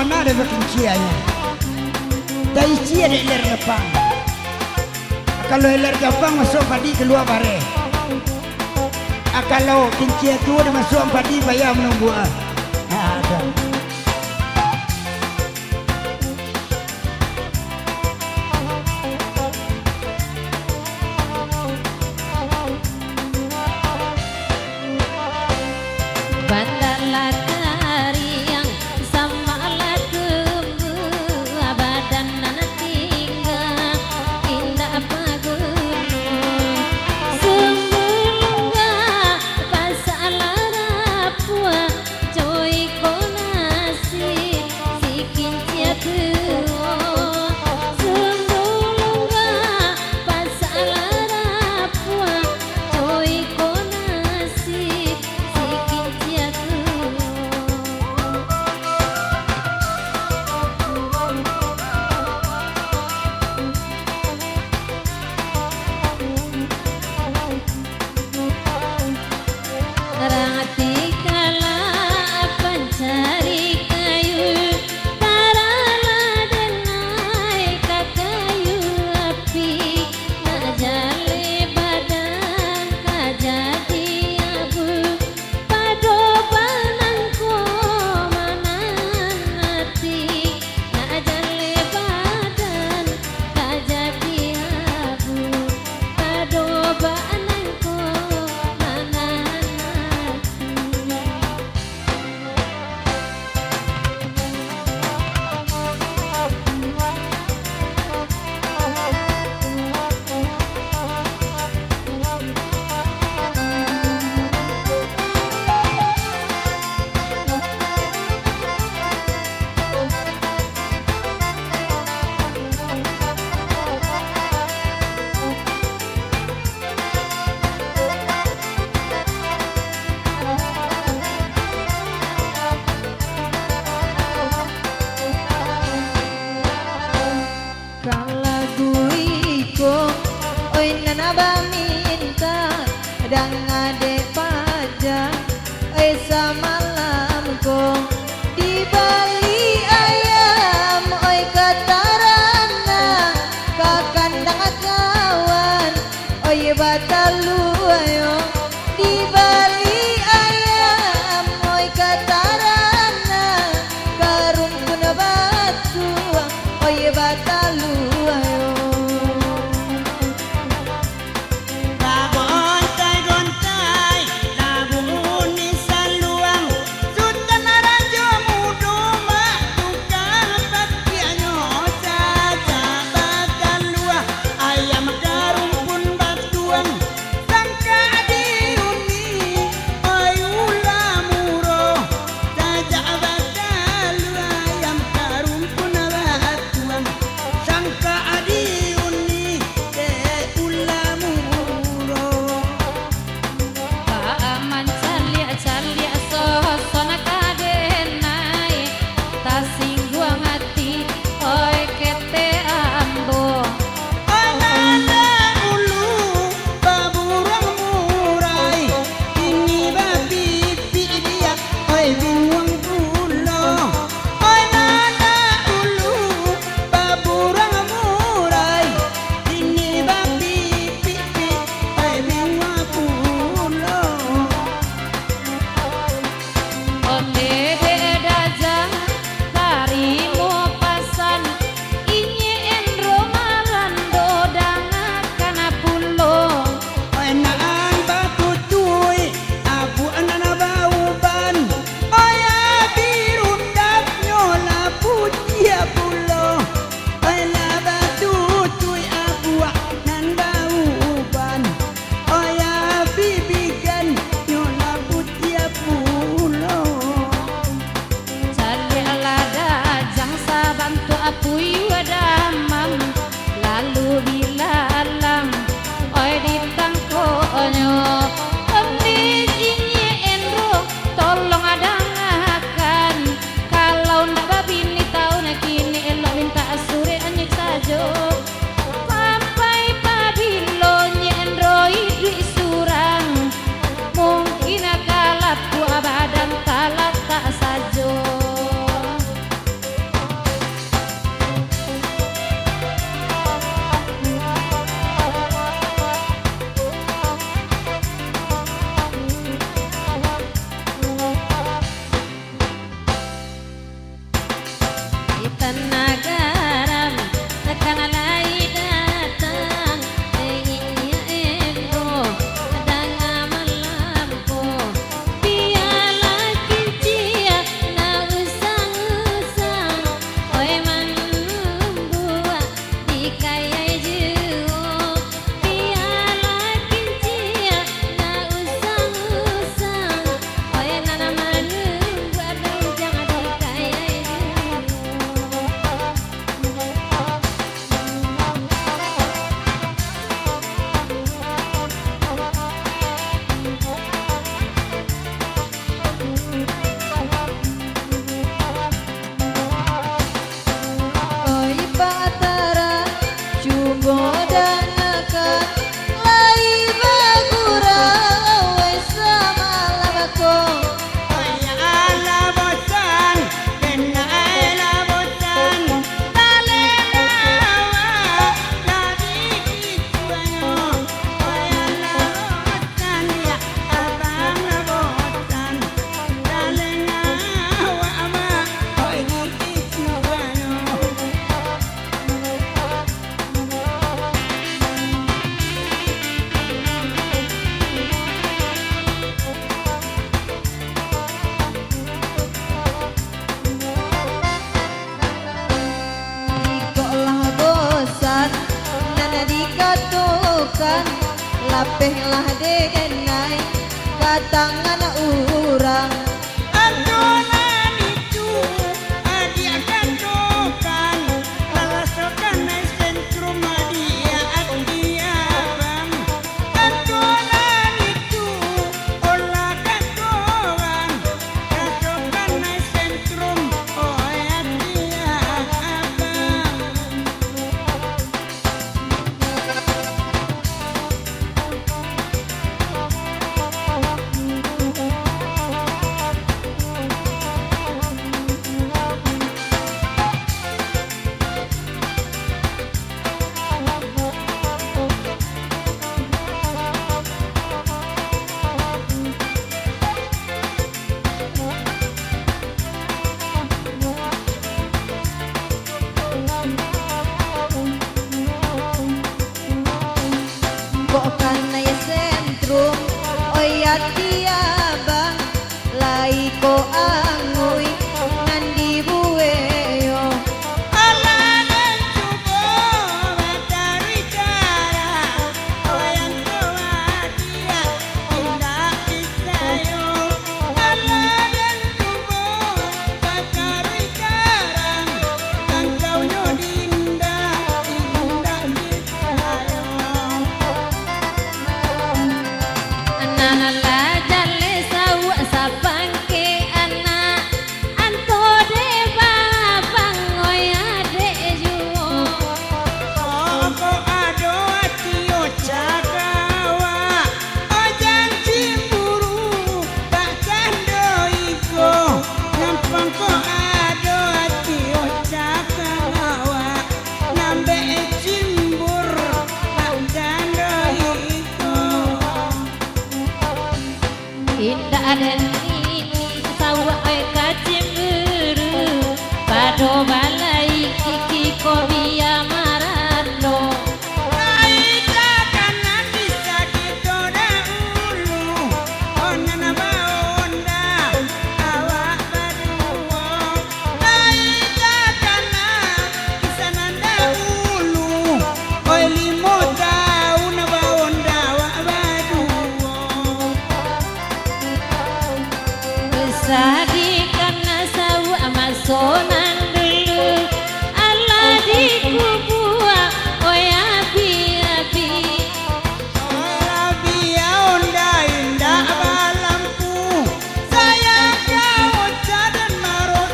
mana ada kencianya. Dari cia ada iler nepang. Kalau iler Jepang masuk padi keluar bare. Kalau kencia tua dia masuk padi bayar menunggu. Ada. Bandala kariang sama alat kembu abadan nana tinggal indah pagunung sembelunga pasala rapua coy konasi sikin cia tua sembelunga pasala rapua coy konasi sikin cia Rati kala pancari kayu tarala denai kakayu api nak jale badan kajadi abu pado panangko manan hati nak jale badan kajadi abu pado panangko manan Kala guiko oi nana ba minta dang ade pajang oi samalam ko di bali ayam oi katarana ka kandang kawan oi batalu ayo di bali ayam oi katarana karung kuna batu oi batalu lapehlah denai katangan urang Adonan itu dia gandokan lalasokan na sentrum dia bang Adonan itu olah gandokan lalasokan na sentrum dia bang Bukan na sentrum oyat dia bang lai ko angoy nandi bueyo Alanan subo matahari cara Oyang tua dia indah isayo Alanan subo matahari cara Engkau nyodinda indah isayo Anak la jale sawa sapangke anak anto de babang oya de juo Oko ado atio cakawa Ojang cimburu tak cando iko Nampang ko ado atio cakawa Nambe cimbur tak cando iko indah dan ini sawa ay kacemburu pado balai kiki kobia marano Naita kanan bisa kita dahulu Onana baonda awak berdua Naita kanan bisa dahulu Oi 5 tahun baonda awak berdua Sadi karena sawa masonan dulu Allah di kubua oya bi Rabia onda indah balampu Sayang kau dan marot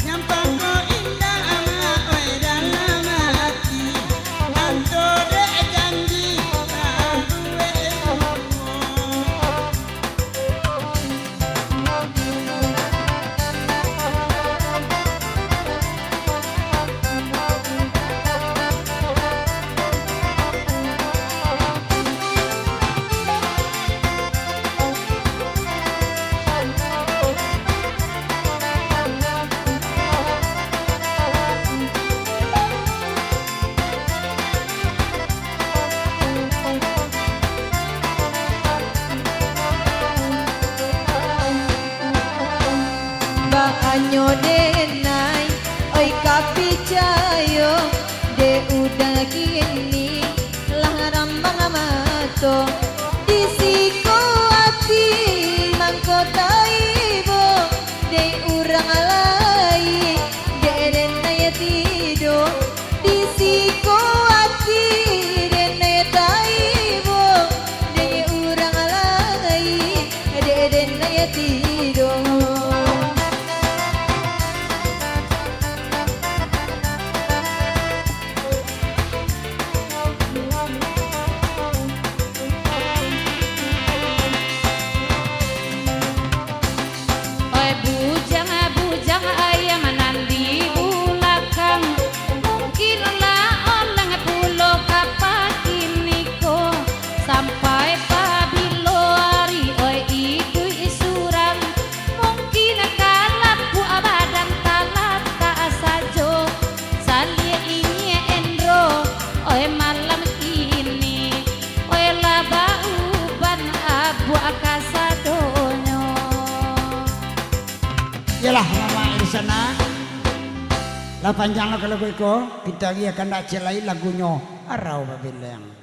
Nyampang kau indah amat dalam hati Anto dek janji Anyo denai oi kapicayo de udah kini lah rambang amato disiko ati mangkota ibo de urang alai de denai tido disiko ati denai taibo de urang alai de denai tido bujang ayam nandi ulakang mungkin lah orang pulo kapakin niko sampai pabilo ari oi iku isuran mungkin kalap ku abadan talat ka asajo salia ini endro oi malam ini oi laba uban abu akasadonyo Yalah nama di sana. Lah panjang lagu iko kita dia akan nak celai lagunya arau babileng